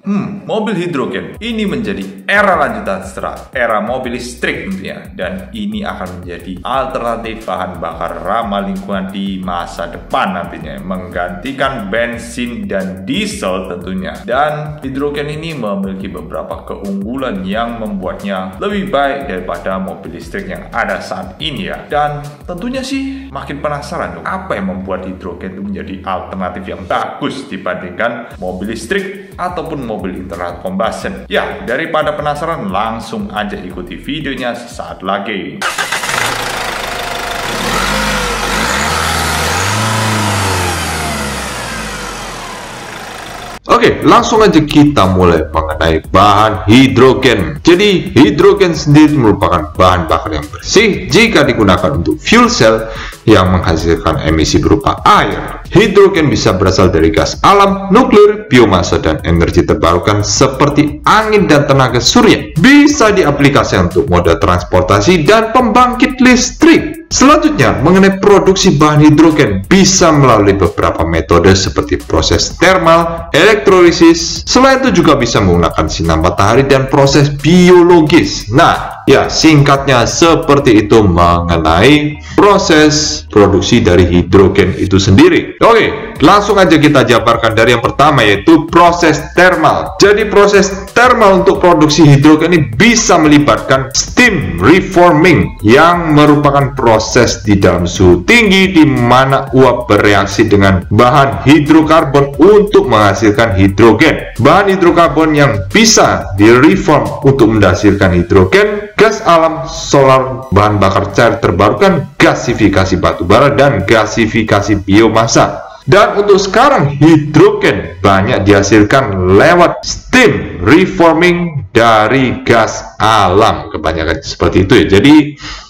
Mobil hidrogen ini menjadi era lanjutan setelah era mobil listrik tentunya, dan ini akan menjadi alternatif bahan bakar ramah lingkungan di masa depan nantinya, menggantikan bensin dan diesel tentunya. Dan hidrogen ini memiliki beberapa keunggulan yang membuatnya lebih baik daripada mobil listrik yang ada saat ini ya. Dan tentunya sih makin penasaran dong, apa yang membuat hidrogen itu menjadi alternatif yang bagus dibandingkan mobil listrik ataupun mobil internal combustion. Ya, daripada penasaran, langsung aja ikuti videonya sesaat lagi. Oke, langsung aja kita mulai mengenai bahan hidrogen. Jadi, hidrogen sendiri merupakan bahan bakar yang bersih jika digunakan untuk fuel cell yang menghasilkan emisi berupa air. Hidrogen bisa berasal dari gas alam, nuklir, biomasa, dan energi terbarukan seperti angin dan tenaga surya. Bisa diaplikasikan untuk moda transportasi dan pembangkit listrik. Selanjutnya, mengenai produksi bahan hidrogen bisa melalui beberapa metode seperti proses thermal, elektrolisis. Selain itu juga bisa menggunakan sinar matahari dan proses biologis. Nah, ya singkatnya seperti itu mengenai proses produksi dari hidrogen itu sendiri. Oke, langsung aja kita jabarkan dari yang pertama, yaitu proses thermal. Jadi proses thermal untuk produksi hidrogen ini bisa melibatkan steam reforming yang merupakan proses di dalam suhu tinggi di mana uap bereaksi dengan bahan hidrokarbon untuk menghasilkan hidrogen. Bahan hidrokarbon yang bisa direform untuk menghasilkan hidrogen, gas alam, solar, bahan bakar cair terbarukan, gasifikasi batubara, dan gasifikasi biomasa. Dan untuk sekarang, hidrogen banyak dihasilkan lewat steam reforming dari gas alam, kebanyakan seperti itu ya. Jadi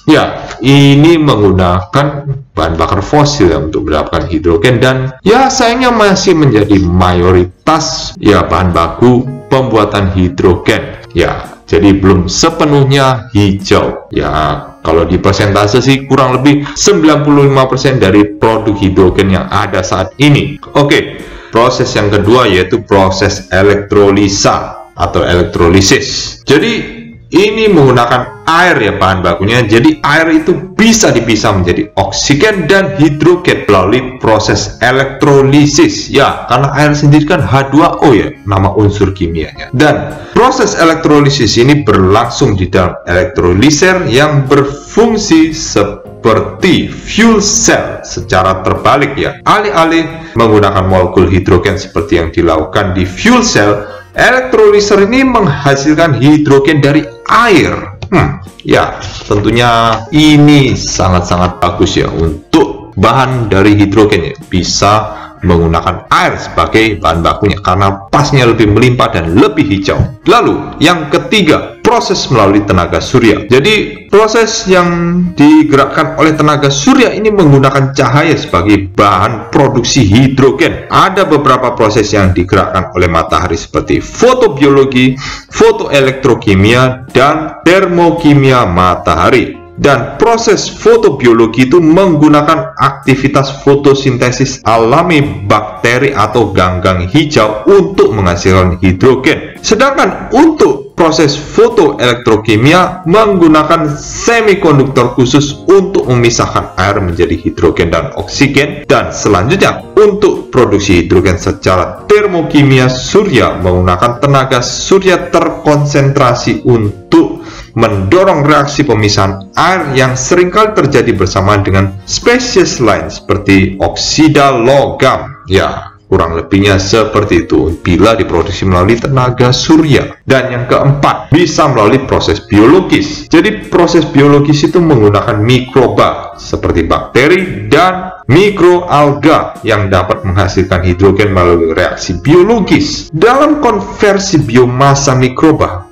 ya, ini menggunakan bahan bakar fosil ya untuk mendapatkan hidrogen, dan ya sayangnya masih menjadi mayoritas ya bahan baku pembuatan hidrogen ya. Jadi belum sepenuhnya hijau ya. Kalau di persentase sih kurang lebih 95% dari produk hidrogen yang ada saat ini. Oke, proses yang kedua yaitu proses elektrolisa atau elektrolisis. Jadi ini menggunakan air ya bahan bakunya. Jadi air itu bisa dipisah menjadi oksigen dan hidrogen melalui proses elektrolisis ya, karena air sendiri kan H2O ya nama unsur kimianya. Dan proses elektrolisis ini berlangsung di dalam elektroliser yang berfungsi seperti fuel cell secara terbalik ya. Alih-alih menggunakan molekul hidrogen seperti yang dilakukan di fuel cell, elektroliser ini menghasilkan hidrogen dari air. Ya, tentunya ini sangat-sangat bagus ya untuk bahan dari hidrogen ya. Bisa menggunakan air sebagai bahan bakunya karena pasnya lebih melimpah dan lebih hijau. Lalu, yang ketiga, proses melalui tenaga surya. Jadi, proses yang digerakkan oleh tenaga surya ini menggunakan cahaya sebagai bahan produksi hidrogen. Ada beberapa proses yang digerakkan oleh matahari seperti fotobiologi, fotoelektrokimia, dan termokimia matahari. Dan proses fotobiologi itu menggunakan aktivitas fotosintesis alami bakteri atau ganggang hijau untuk menghasilkan hidrogen. Sedangkan untuk proses fotoelektrokimia menggunakan semikonduktor khusus untuk memisahkan air menjadi hidrogen dan oksigen. Dan selanjutnya untuk produksi hidrogen secara termokimia surya menggunakan tenaga surya terkonsentrasi untuk mendorong reaksi pemisahan air yang seringkali terjadi bersamaan dengan spesies lain seperti oksida logam. Ya, kurang lebihnya seperti itu bila diproduksi melalui tenaga surya. Dan yang keempat, bisa melalui proses biologis. Jadi proses biologis itu menggunakan mikroba seperti bakteri dan mikroalga yang dapat menghasilkan hidrogen melalui reaksi biologis. Dalam konversi biomasa mikroba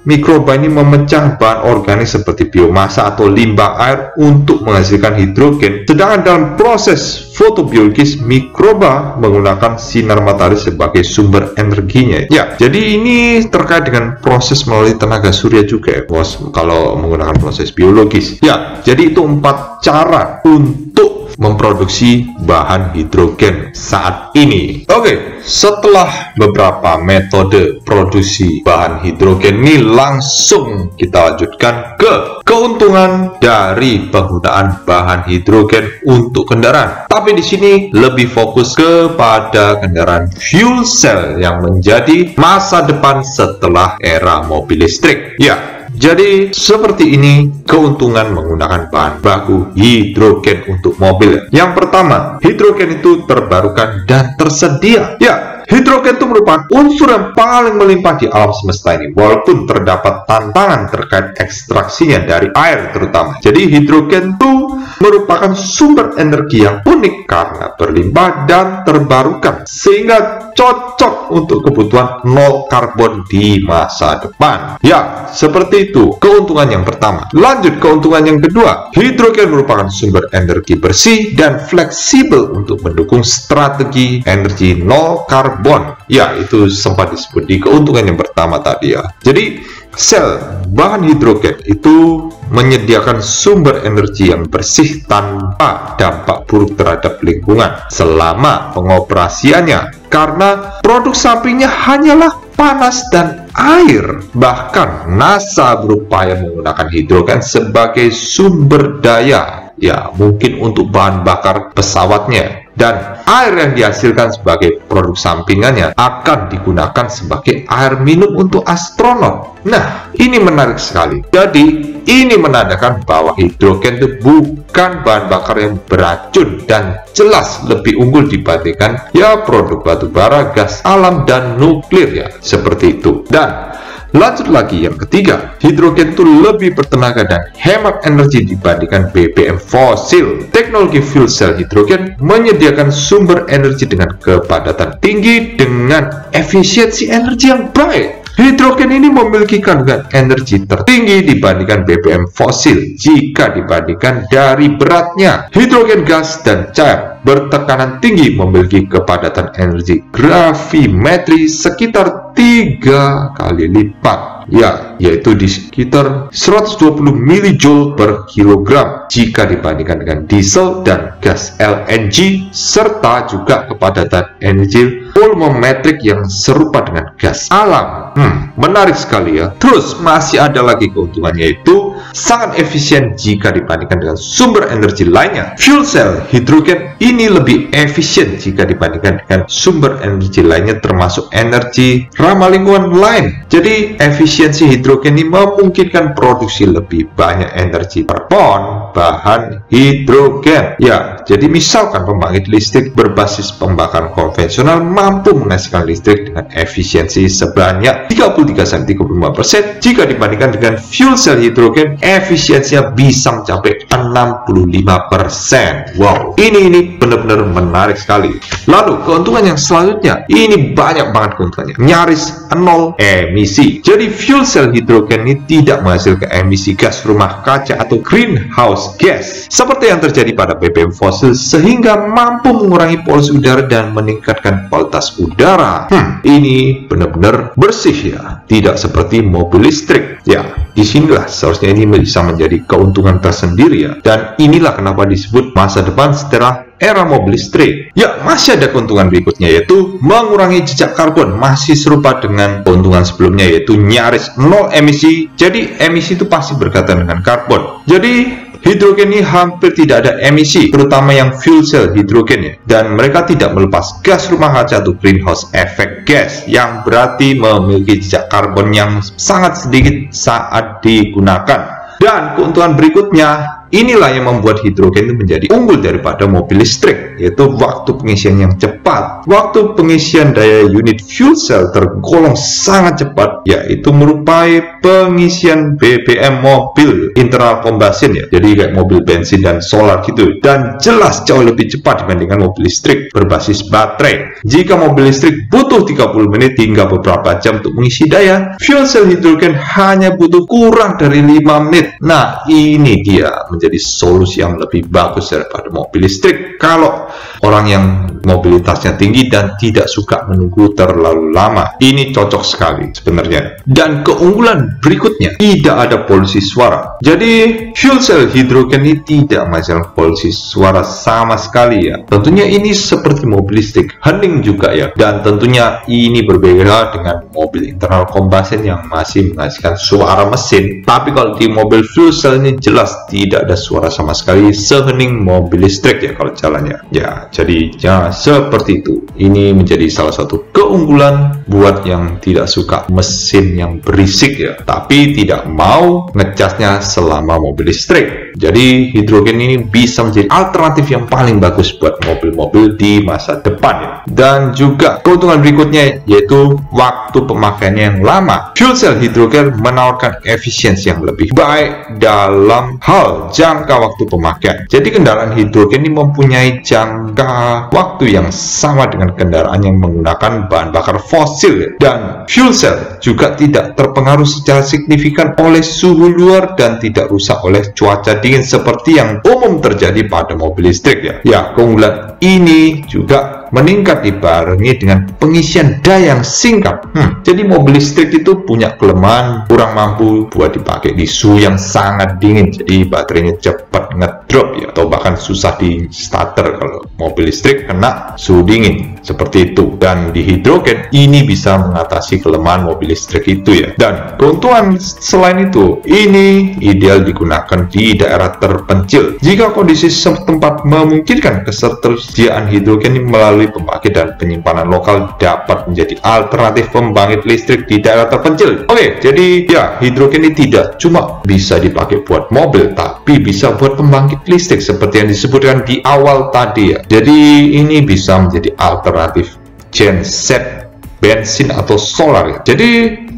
ini memecah bahan organik seperti biomasa atau limbah air untuk menghasilkan hidrogen. Sedangkan dalam proses fotobiologis, mikroba menggunakan sinar matahari sebagai sumber energinya. Ya, jadi ini terkait dengan proses melalui tenaga surya juga ya, bos, kalau menggunakan proses biologis. Ya, jadi itu 4 cara untuk memproduksi bahan hidrogen saat ini. Oke, setelah beberapa metode produksi bahan hidrogen ini, langsung kita lanjutkan ke keuntungan dari penggunaan bahan hidrogen untuk kendaraan. Tapi di sini lebih fokus kepada kendaraan fuel cell yang menjadi masa depan setelah era mobil listrik. Ya, jadi seperti ini keuntungan menggunakan bahan baku hidrogen untuk mobil. Yang pertama, hidrogen itu terbarukan dan tersedia. Ya, hidrogen itu merupakan unsur yang paling melimpah di alam semesta ini, walaupun terdapat tantangan terkait ekstraksinya dari air terutama. Jadi hidrogen itu merupakan sumber energi yang unik karena berlimpah dan terbarukan, sehingga cocok untuk kebutuhan nol karbon di masa depan. Ya, seperti itu keuntungan yang pertama. Lanjut keuntungan yang kedua, hidrogen merupakan sumber energi bersih dan fleksibel untuk mendukung strategi energi nol karbon. Ya, itu sempat disebut di keuntungan yang pertama tadi ya. Jadi sel bahan hidrogen itu menyediakan sumber energi yang bersih tanpa dampak buruk terhadap lingkungan selama pengoperasiannya, karena produk sampingnya hanyalah panas dan air. Bahkan NASA berupaya menggunakan hidrogen sebagai sumber daya, ya mungkin untuk bahan bakar pesawatnya, dan air yang dihasilkan sebagai produk sampingannya akan digunakan sebagai air minum untuk astronot. Nah, ini menarik sekali. Jadi ini menandakan bahwa hidrogen itu bukan bahan bakar yang beracun dan jelas lebih unggul dibandingkan ya produk batu bara, gas alam, dan nuklir ya, seperti itu. Dan lanjut lagi yang ketiga, hidrogen itu lebih bertenaga dan hemat energi dibandingkan BBM fosil. Teknologi fuel cell hidrogen menyediakan sumber energi dengan kepadatan tinggi dengan efisiensi energi yang baik. Hidrogen ini memiliki kandungan energi tertinggi dibandingkan BBM fosil jika dibandingkan dari beratnya. Hidrogen gas dan cair bertekanan tinggi memiliki kepadatan energi gravimetri sekitar 3 kali lipat, ya, yaitu di sekitar 120 mJ per kilogram jika dibandingkan dengan diesel dan gas LNG, serta juga kepadatan energi volumetrik yang serupa dengan gas alam. Menarik sekali ya. Terus masih ada lagi keuntungannya, yaitu sangat efisien jika dibandingkan dengan sumber energi lainnya. Fuel cell hidrogen ini lebih efisien jika dibandingkan dengan sumber energi lainnya, termasuk energi ramah lingkungan lain. Jadi efisiensi hidrogen ini memungkinkan produksi lebih banyak energi per ton bahan hidrogen. Ya, jadi misalkan pembangkit listrik berbasis pembakaran konvensional mampu menghasilkan listrik dengan efisiensi sebanyak 33-35%, jika dibandingkan dengan fuel cell hidrogen efisiensinya bisa mencapai 65%. Wow, ini benar-benar menarik sekali. Lalu keuntungan yang selanjutnya, ini banyak banget keuntungannya, nyaris nol emisi. Jadi fuel cell hidrogen ini tidak menghasilkan emisi gas rumah kaca atau greenhouse gas seperti yang terjadi pada BBM fosil, sehingga mampu mengurangi polusi udara dan meningkatkan kualitas udara. Ini benar-benar bersih ya, tidak seperti mobil listrik. Ya, disinilah seharusnya ini bisa menjadi keuntungan tersendiri ya, dan inilah kenapa disebut masa depan setelah era mobil listrik. Ya, masih ada keuntungan berikutnya, yaitu mengurangi jejak karbon. Masih serupa dengan keuntungan sebelumnya, yaitu nyaris nol emisi. Jadi emisi itu pasti berkaitan dengan karbon. Jadi hidrogen ini hampir tidak ada emisi, terutama yang fuel cell hidrogen ya, dan mereka tidak melepas gas rumah kaca atau greenhouse effect gas, yang berarti memiliki jejak karbon yang sangat sedikit saat digunakan. Dan keuntungan berikutnya, inilah yang membuat hidrogen itu menjadi unggul daripada mobil listrik, yaitu waktu pengisian yang cepat. Waktu pengisian daya unit fuel cell tergolong sangat cepat, yaitu merupai pengisian BBM mobil internal combustion ya, jadi kayak mobil bensin dan solar gitu, dan jelas jauh lebih cepat dibandingkan mobil listrik berbasis baterai. Jika mobil listrik butuh 30 menit hingga beberapa jam untuk mengisi daya, fuel cell hidrogen hanya butuh kurang dari 5 menit. Nah, ini dia menjadi solusi yang lebih bagus daripada mobil listrik. Kalau orang yang mobilitasnya tinggi dan tidak suka menunggu terlalu lama. Ini cocok sekali sebenarnya. Dan keunggulan berikutnya, tidak ada polusi suara. Jadi fuel cell hidrogen ini tidak menghasilkan polusi suara sama sekali ya. Tentunya ini seperti mobil listrik, hening juga ya. Dan tentunya ini berbeda dengan mobil internal combustion yang masih menghasilkan suara mesin. Tapi kalau di mobil fuel cell ini jelas tidak ada suara sama sekali, sehening mobil listrik ya kalau jalannya. Ya, jadinya seperti itu. Ini menjadi salah satu keunggulan buat yang tidak suka mesin yang berisik ya, tapi tidak mau ngecasnya selama mobil listrik. Jadi hidrogen ini bisa menjadi alternatif yang paling bagus buat mobil-mobil di masa depan ya. Dan juga keuntungan berikutnya yaitu waktu pemakaiannya yang lama. Fuel cell hidrogen menawarkan efisiensi yang lebih baik dalam hal jangka waktu pemakaian. Jadi kendaraan hidrogen ini mempunyai jangka waktu yang sama dengan kendaraan yang menggunakan bahan bakar fosil ya. Dan fuel cell juga tidak terpengaruh secara signifikan oleh suhu luar dan tidak rusak oleh cuaca dingin seperti yang umum terjadi pada mobil listrik ya. Ya, keunggulan ini juga meningkat dibarengi dengan pengisian daya yang singkat. Jadi mobil listrik itu punya kelemahan kurang mampu buat dipakai di suhu yang sangat dingin. Jadi baterainya cepat ngedrop ya, atau bahkan susah di starter kalau mobil listrik kena suhu dingin seperti itu. Dan di hidrogen ini bisa mengatasi kelemahan mobil listrik itu ya. Dan keuntungan selain itu, ini ideal digunakan di daerah terpencil. Jika kondisi setempat memungkinkan, ketersediaan hidrogen ini melalui pembangkit dan penyimpanan lokal dapat menjadi alternatif pembangkit listrik di daerah terpencil. Oke, jadi ya hidrogen ini tidak cuma bisa dipakai buat mobil, tapi bisa buat pembangkit listrik seperti yang disebutkan di awal tadi ya. Jadi ini bisa menjadi alternatif genset bensin atau solar ya. Jadi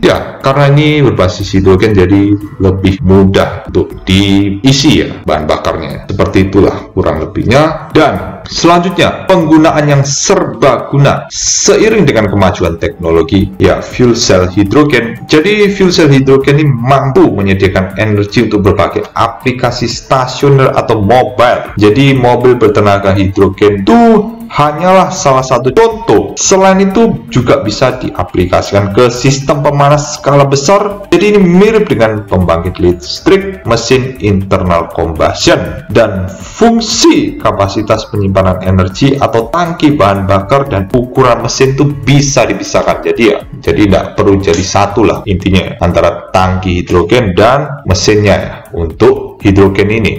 ya, karena ini berbasis hidrogen jadi lebih mudah untuk diisi ya bahan bakarnya. Seperti itulah kurang lebihnya. Dan selanjutnya, penggunaan yang serbaguna seiring dengan kemajuan teknologi ya fuel cell hidrogen. Jadi fuel cell hidrogen ini mampu menyediakan energi untuk berbagai aplikasi stasioner atau mobile. Jadi mobil bertenaga hidrogen itu hanyalah salah satu contoh. Selain itu juga bisa diaplikasikan ke sistem pemanas skala besar. Jadi ini mirip dengan pembangkit listrik mesin internal combustion. Dan fungsi kapasitas penyimpanan energi atau tangki bahan bakar dan ukuran mesin itu bisa dipisahkan. Jadi tidak perlu jadi satu lah intinya antara tangki hidrogen dan mesinnya ya, untuk hidrogen ini.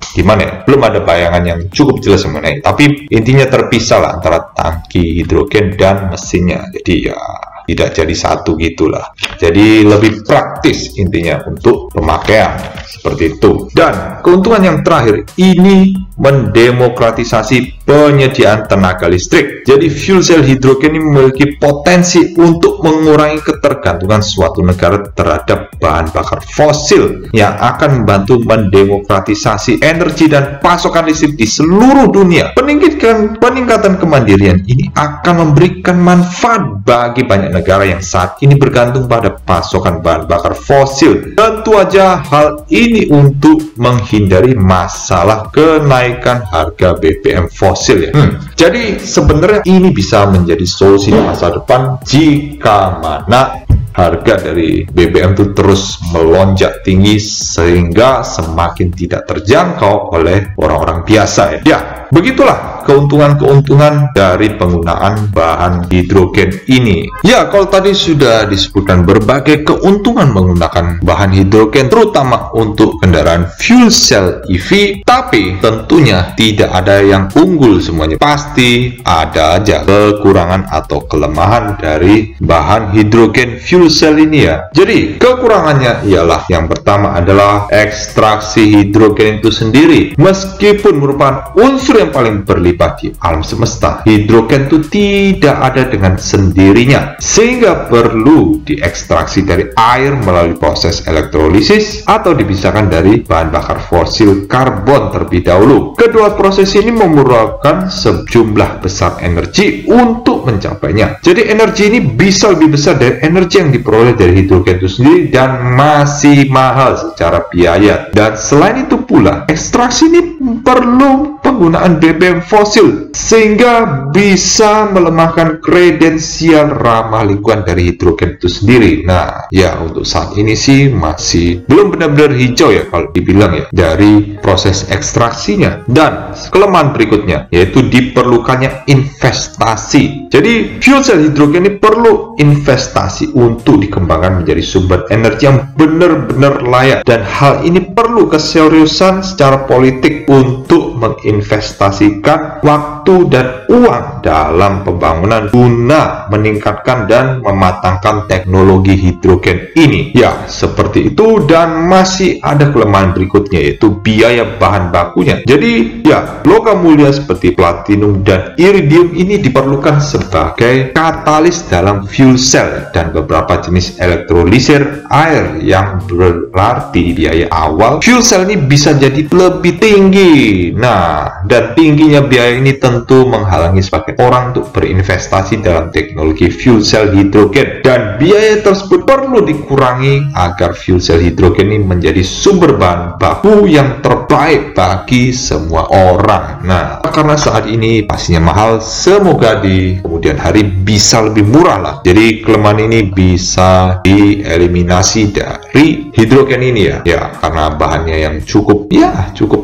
Gimana ya? Belum ada bayangan yang cukup jelas mengenai, tapi intinya terpisah lah antara tangki hidrogen dan mesinnya. Jadi ya tidak jadi satu gitulah. Jadi lebih praktis intinya untuk pemakaian seperti itu. Dan keuntungan yang terakhir, ini mendemokratisasi penyediaan tenaga listrik. Jadi fuel cell hidrogen ini memiliki potensi untuk mengurangi ketergantungan suatu negara terhadap bahan bakar fosil yang akan membantu mendemokratisasi energi dan pasokan listrik di seluruh dunia. Peningkatan kemandirian ini akan memberikan manfaat bagi banyak negara yang saat ini bergantung pada pasokan bahan bakar fosil. Tentu aja hal ini untuk menghindari masalah kenaikan harga BBM fosil ya. Jadi sebenarnya ini bisa menjadi solusi di masa depan jika mana harga dari BBM itu terus melonjak tinggi sehingga semakin tidak terjangkau oleh orang-orang biasa ya. Begitulah keuntungan-keuntungan dari penggunaan bahan hidrogen ini. Ya, kalau tadi sudah disebutkan berbagai keuntungan menggunakan bahan hidrogen terutama untuk kendaraan fuel cell EV, tapi tentunya tidak ada yang unggul semuanya. Pasti ada aja kekurangan atau kelemahan dari bahan hidrogen fuel cell ini ya. Jadi kekurangannya ialah yang pertama adalah ekstraksi hidrogen itu sendiri. Meskipun merupakan unsur yang paling berlipat di alam semesta, hidrogen itu tidak ada dengan sendirinya, sehingga perlu diekstraksi dari air melalui proses elektrolisis atau dipisahkan dari bahan bakar fosil karbon terlebih dahulu. Kedua proses ini memerlukan sejumlah besar energi untuk mencapainya. Jadi energi ini bisa lebih besar dari energi yang diperoleh dari hidrogen itu sendiri dan masih mahal secara biaya. Dan selain itu pula, ekstraksi ini perlu penggunaan BBM fosil, sehingga bisa melemahkan kredensial ramah lingkungan dari hidrogen itu sendiri. Nah, ya untuk saat ini sih masih belum benar-benar hijau ya kalau dibilang ya dari proses ekstraksinya. Dan kelemahan berikutnya yaitu diperlukannya investasi. Jadi fuel cell hidrogen ini perlu investasi untuk dikembangkan menjadi sumber energi yang benar-benar layak, dan hal ini perlu keseriusan secara politik untuk menginvestasikan waktu dan uang dalam pembangunan guna meningkatkan dan mematangkan teknologi hidrogen ini. Ya, seperti itu. Dan masih ada kelemahan berikutnya yaitu biaya bahan bakunya. Jadi ya, logam mulia seperti platinum dan iridium ini diperlukan sebagai katalis dalam fuel cell dan beberapa jenis elektrolisir air, yang berarti biaya awal fuel cell ini bisa jadi lebih tinggi. Nah, dan tingginya biaya ini tentu menghalangi sebagian orang untuk berinvestasi dalam teknologi fuel cell hidrogen, dan biaya tersebut perlu dikurangi agar fuel cell hidrogen ini menjadi sumber bahan baku yang terbaik bagi semua orang. Nah, karena saat ini pastinya mahal, semoga di kemudian hari bisa lebih murah lah. Jadi kelemahan ini bisa dieliminasi dari hidrogen ini ya. Ya, karena bahannya yang cukup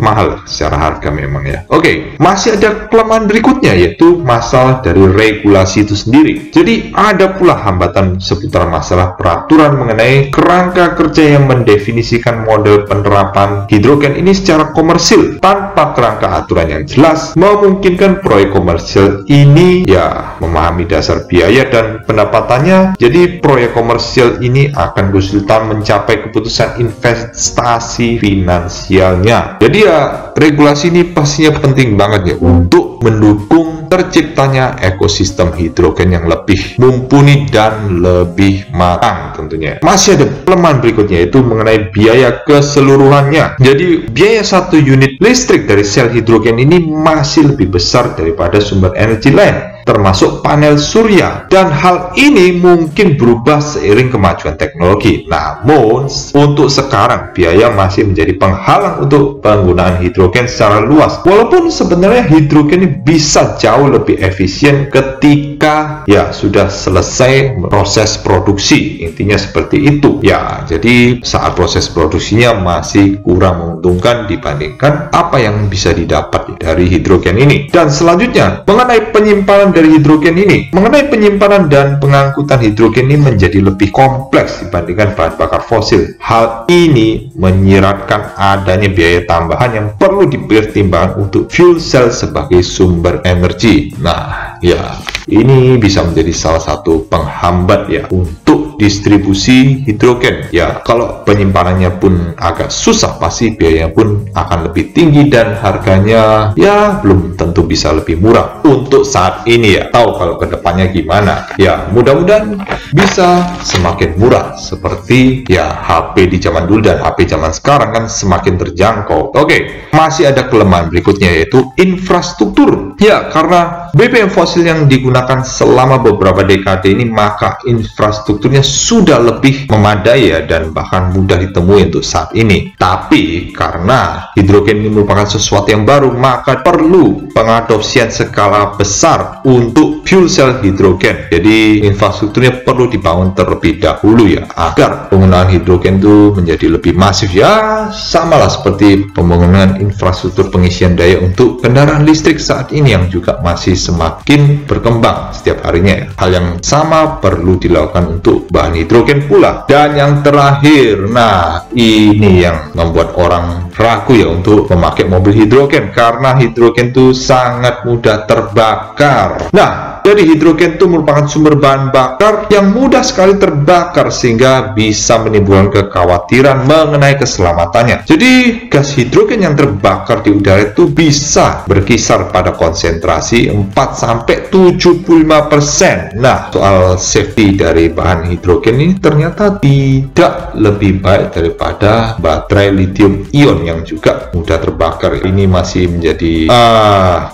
mahal secara harga memang ya. Oke, masih ada kelemahan berikutnya yaitu masalah dari regulasi itu sendiri. Jadi ada pula hambatan seputar masalah peraturan mengenai kerangka kerja yang mendefinisikan model penerapan hidrogen ini secara komersil. Tanpa kerangka aturan yang jelas, memungkinkan proyek komersil ini ya memahami dasar biaya dan pendapatannya. Jadi proyek komersil ini akan kesulitan mencapai keputusan investasi finansialnya. Jadi ya, regulasi ini pastinya penting banget ya untuk mendukung terciptanya ekosistem hidrogen yang lebih mumpuni dan lebih matang tentunya. Masih ada kelemahan berikutnya yaitu mengenai biaya keseluruhannya. Jadi biaya satu unit listrik dari sel hidrogen ini masih lebih besar daripada sumber energi lain, termasuk panel surya, dan hal ini mungkin berubah seiring kemajuan teknologi. Namun untuk sekarang biaya masih menjadi penghalang untuk penggunaan hidrogen secara luas, walaupun sebenarnya hidrogen ini bisa jauh lebih efisien ketika ya sudah selesai proses produksi. Intinya seperti itu ya. Jadi saat proses produksinya masih kurang menguntungkan dibandingkan apa yang bisa didapat dari hidrogen ini. Dan selanjutnya mengenai penyimpanan dari hidrogen ini. Mengenai penyimpanan dan pengangkutan hidrogen ini menjadi lebih kompleks dibandingkan bahan bakar fosil. Hal ini menyiratkan adanya biaya tambahan yang perlu dipertimbangkan untuk fuel cell sebagai sumber energi. Nah, ya, ini bisa menjadi salah satu penghambat ya untuk distribusi hidrogen. Ya, kalau penyimpanannya pun agak susah, pasti biayanya pun akan lebih tinggi dan harganya ya belum tentu bisa lebih murah untuk saat ini ya. Tahu kalau kedepannya gimana? Ya, mudah-mudahan bisa semakin murah seperti ya HP di zaman dulu dan HP zaman sekarang kan semakin terjangkau. Oke, masih ada kelemahan berikutnya yaitu infrastruktur. Ya, karena BBM fosil yang digunakan selama beberapa dekade ini, maka infrastrukturnya sudah lebih memadai ya, dan bahkan mudah ditemui untuk saat ini. Tapi karena hidrogen ini merupakan sesuatu yang baru, maka perlu pengadopsian skala besar untuk fuel cell hidrogen. Jadi infrastrukturnya perlu dibangun terlebih dahulu ya, agar penggunaan hidrogen itu menjadi lebih masif ya. Samalah seperti pembangunan infrastruktur pengisian daya untuk kendaraan listrik saat ini yang juga masih semakin berkembang setiap harinya ya. Hal yang sama perlu dilakukan untuk bahan hidrogen pula. Dan yang terakhir, nah ini yang membuat orang ragu ya untuk memakai mobil hidrogen, karena hidrogen itu sangat mudah terbakar. Nah, jadi hidrogen itu merupakan sumber bahan bakar yang mudah sekali terbakar sehingga bisa menimbulkan kekhawatiran mengenai keselamatannya. Jadi gas hidrogen yang terbakar di udara itu bisa berkisar pada konsentrasi 4-75%. Nah, soal safety dari bahan hidrogen ini ternyata tidak lebih baik daripada baterai lithium ion yang juga mudah terbakar. Ini masih menjadi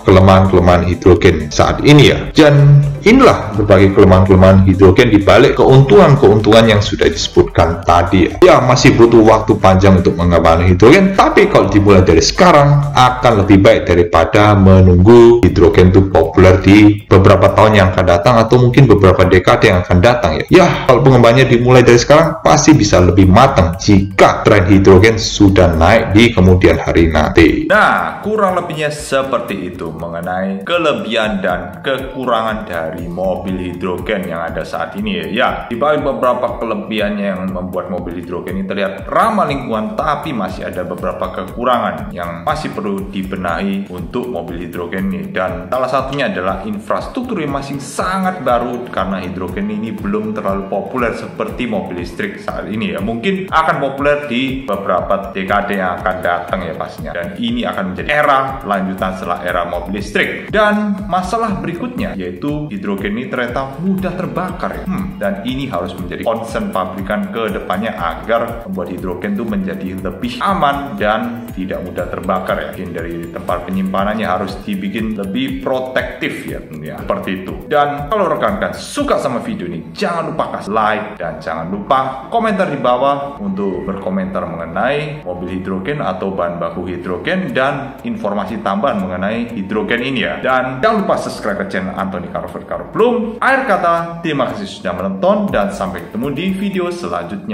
kelemahan-kelemahan hidrogen saat ini ya. Dan Dan inilah berbagai kelemahan-kelemahan hidrogen dibalik keuntungan-keuntungan yang sudah disebutkan tadi. Ya, masih butuh waktu panjang untuk mengembangkan hidrogen, tapi kalau dimulai dari sekarang akan lebih baik daripada menunggu hidrogen itu populer di beberapa tahun yang akan datang atau mungkin beberapa dekade yang akan datang ya. Ya, kalau pengembangannya dimulai dari sekarang pasti bisa lebih matang jika tren hidrogen sudah naik di kemudian hari nanti. Nah, kurang lebihnya seperti itu mengenai kelebihan dan kekurangan dari mobil hidrogen yang ada saat ini ya. Ya, di balik beberapa kelebihannya yang membuat mobil hidrogen ini terlihat ramah lingkungan, tapi masih ada beberapa kekurangan yang masih perlu dibenahi untuk mobil hidrogen ini. Dan salah satunya adalah infrastruktur yang masih sangat baru karena hidrogen ini belum terlalu populer seperti mobil listrik saat ini ya. Mungkin akan populer di beberapa dekade yang akan datang ya pastinya. Dan ini akan menjadi era lanjutan setelah era mobil listrik. Dan masalah berikutnya yaitu hidrogen ini ternyata mudah terbakar ya. Dan ini harus menjadi concern pabrikan ke depannya agar membuat hidrogen itu menjadi lebih aman dan tidak mudah terbakar ya. Mungkin dari tempat penyimpanannya harus dibikin lebih protektif ya, seperti itu. Dan kalau rekan-rekan suka sama video ini, jangan lupa kasih like dan jangan lupa komentar di bawah untuk berkomentar mengenai mobil hidrogen atau bahan baku hidrogen dan informasi tambahan mengenai hidrogen ini ya. Dan jangan lupa subscribe ke channel Anthony Carver Bloom. Akhir kata, terima kasih sudah menonton dan sampai ketemu di video selanjutnya.